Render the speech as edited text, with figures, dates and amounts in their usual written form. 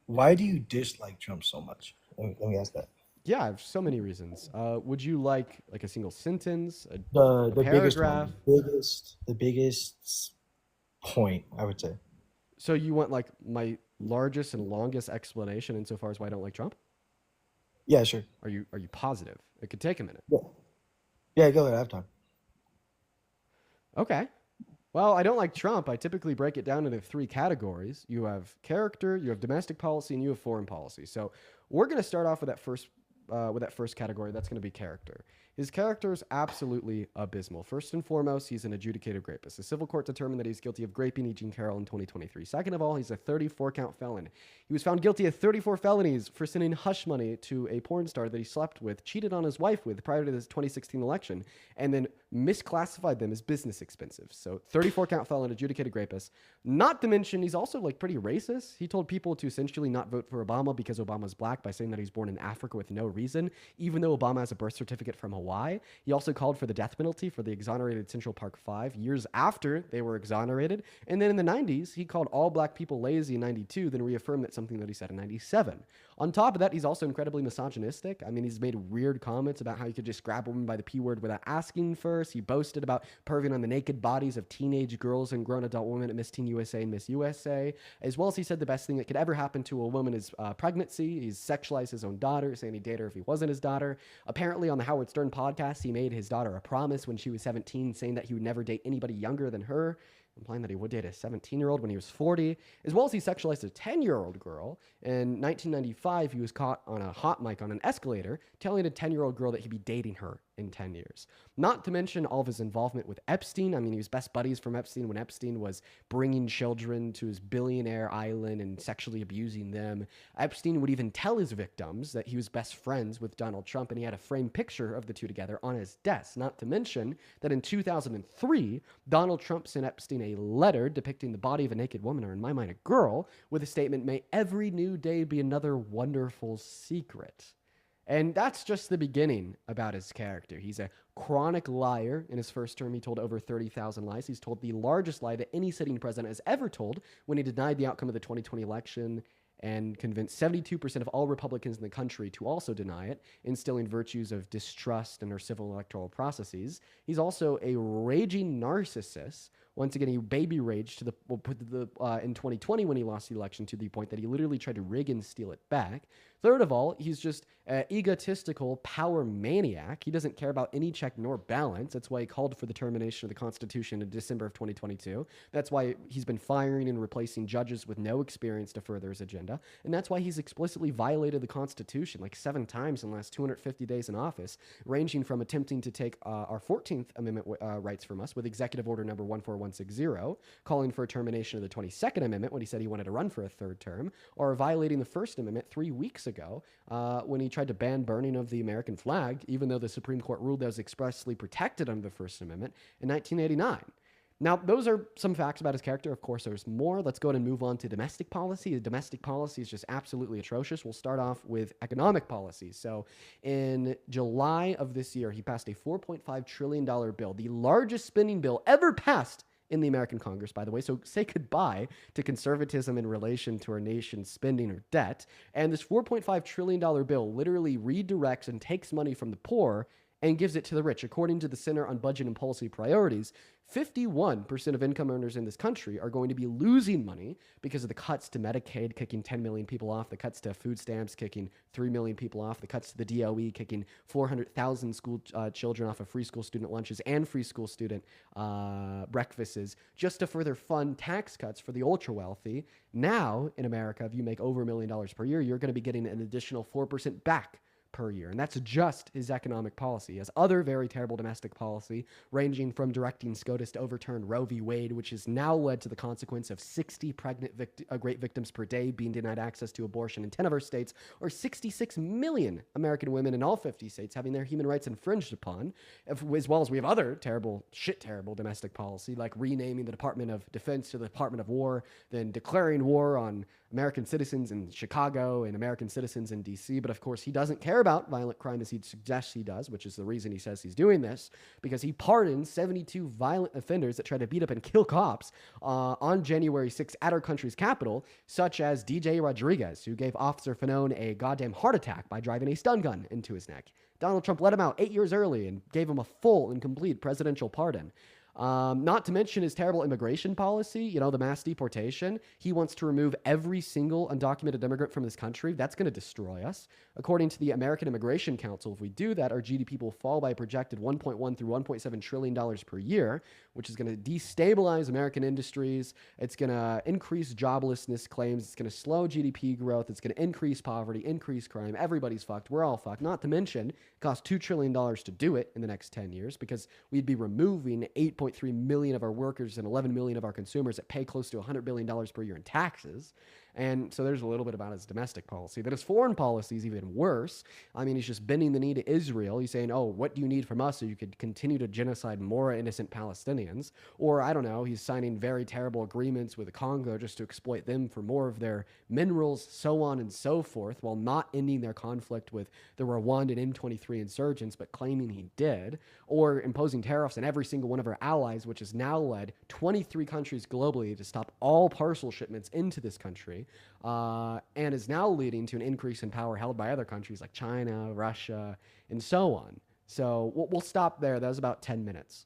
Why do you dislike Trump so much? Let me ask that. Yeah, I have so many reasons. Would you like a single sentence, a The biggest one, paragraph? the biggest point, I would say. So you want like my largest and longest explanation insofar as why I don't like Trump? Yeah, sure. Are you positive? It could take a minute. Yeah, yeah, go ahead. I have time. Okay. Well, I don't like Trump. I typically break it down into three categories. You have character, you have domestic policy, and you have foreign policy. So we're going to start off with that first category. That's going to be character. His character is absolutely abysmal. First and foremost, he's an adjudicated rapist. The civil court determined that he's guilty of raping E. Jean Carroll in 2023. Second of all, he's a 34 count felon. He was found guilty of 34 felonies for sending hush money to a porn star that he slept with, cheated on his wife with prior to this 2016 election, and then misclassified them as business expenses. So 34 count felon, adjudicated rapist. Not to mention, he's also like pretty racist. He told people to essentially not vote for Obama because Obama's black by saying that he's born in Africa with no reason, even though Obama has a birth certificate from Hawaii. He also called for the death penalty for the exonerated Central Park Five years after they were exonerated. And then in the 90s, he called all black people lazy in 92, then reaffirmed that something that he said in 97. On top of that, he's also incredibly misogynistic. I mean, he's made weird comments about how you could just grab a woman by the P word without asking first. He boasted about perving on the naked bodies of teenage girls and grown adult women at Miss Teen USA and Miss USA, as well as he said the best thing that could ever happen to a woman is pregnancy. He's sexualized his own daughter, saying he'd date her if he wasn't his daughter. Apparently, on the Howard Stern podcast, he made his daughter a promise when she was 17, saying that he would never date anybody younger than her, implying that he would date a 17-year-old when he was 40, as well as he sexualized a 10-year-old girl. In 1995, he was caught on a hot mic on an escalator telling a 10-year-old girl that he'd be dating her in 10 years. Not to mention all of his involvement with Epstein. I mean, he was best buddies from Epstein when Epstein was bringing children to his billionaire island and sexually abusing them. Epstein would even tell his victims that he was best friends with Donald Trump, and he had a framed picture of the two together on his desk. Not to mention that in 2003, Donald Trump sent Epstein a letter depicting the body of a naked woman, or in my mind, a girl, with a statement, "May every new day be another wonderful secret." And that's just the beginning about his character. He's a chronic liar. In his first term, he told over 30,000 lies. He's told the largest lie that any sitting president has ever told when he denied the outcome of the 2020 election and convinced 72% of all Republicans in the country to also deny it, instilling virtues of distrust in our civil electoral processes. He's also a raging narcissist. Once again, he baby raged in 2020 when he lost the election to the point that he literally tried to rig and steal it back. Third of all, he's just an egotistical power maniac. He doesn't care about any check nor balance. That's why he called for the termination of the Constitution in December of 2022. That's why he's been firing and replacing judges with no experience to further his agenda. And that's why he's explicitly violated the Constitution like 7 times in the last 250 days in office, ranging from attempting to take our 14th Amendment rights from us with Executive Order number 14160, calling for a termination of the 22nd Amendment when he said he wanted to run for a third term, or violating the First Amendment 3 weeks ago when he tried to ban burning of the American flag, even though the Supreme Court ruled that was expressly protected under the First Amendment in 1989. Now, those are some facts about his character. Of course, there's more. Let's go ahead and move on to domestic policy. The domestic policy is just absolutely atrocious. We'll start off with economic policy. So, in July of this year, he passed a $4.5 trillion bill, the largest spending bill ever passed in the American Congress, by the way. So say goodbye to conservatism in relation to our nation's spending or debt. And this $4.5 trillion bill literally redirects and takes money from the poor and gives it to the rich. According to the Center on Budget and Policy Priorities, 51% of income earners in this country are going to be losing money because of the cuts to Medicaid, kicking 10 million people off, the cuts to food stamps, kicking 3 million people off, the cuts to the DOE, kicking 400,000 school children off of free school student lunches and free school student breakfasts, just to further fund tax cuts for the ultra wealthy. Now, in America, if you make over $1 million per year, you're going to be getting an additional 4% back per year. And that's just his economic policy. He has other very terrible domestic policy, ranging from directing SCOTUS to overturn Roe v. Wade, which has now led to the consequence of 60 pregnant great victims per day being denied access to abortion in 10 of our states, or 66 million American women in all 50 states having their human rights infringed upon, as well as we have other terrible domestic policy, like renaming the Department of Defense to the Department of War, then declaring war on American citizens in Chicago and American citizens in DC. But of course, he doesn't care about violent crime as he suggests he does, which is the reason he says he's doing this, because he pardoned 72 violent offenders that tried to beat up and kill cops on January 6th at our country's capital, such as DJ Rodriguez, who gave Officer Fanone a goddamn heart attack by driving a stun gun into his neck. Donald Trump let him out 8 years early and gave him a full and complete presidential pardon. Not to mention his terrible immigration policy, the mass deportation. He wants to remove every single undocumented immigrant from this country. That's going to destroy us. According to the American Immigration Council, if we do that, our GDP will fall by a projected $1.1 through $1.7 trillion per year, which is going to destabilize American industries. It's going to increase joblessness claims. It's going to slow GDP growth. It's going to increase poverty, increase crime. Everybody's fucked. We're all fucked. Not to mention, it costs $2 trillion to do it in the next 10 years because we'd be removing 8.3 million of our workers and 11 million of our consumers that pay close to $100 billion per year in taxes. And so there's a little bit about his domestic policy. But his foreign policy is even worse. I mean, he's just bending the knee to Israel. He's saying, oh, what do you need from us so you could continue to genocide more innocent Palestinians? Or, I don't know, he's signing very terrible agreements with the Congo just to exploit them for more of their minerals, so on and so forth, while not ending their conflict with the Rwandan M23 insurgents, but claiming he did. Or imposing tariffs on every single one of our allies, which has now led 23 countries globally to stop all parcel shipments into this country. And is now leading to an increase in power held by other countries like China, Russia, and so on. So we'll stop there. That was about 10 minutes.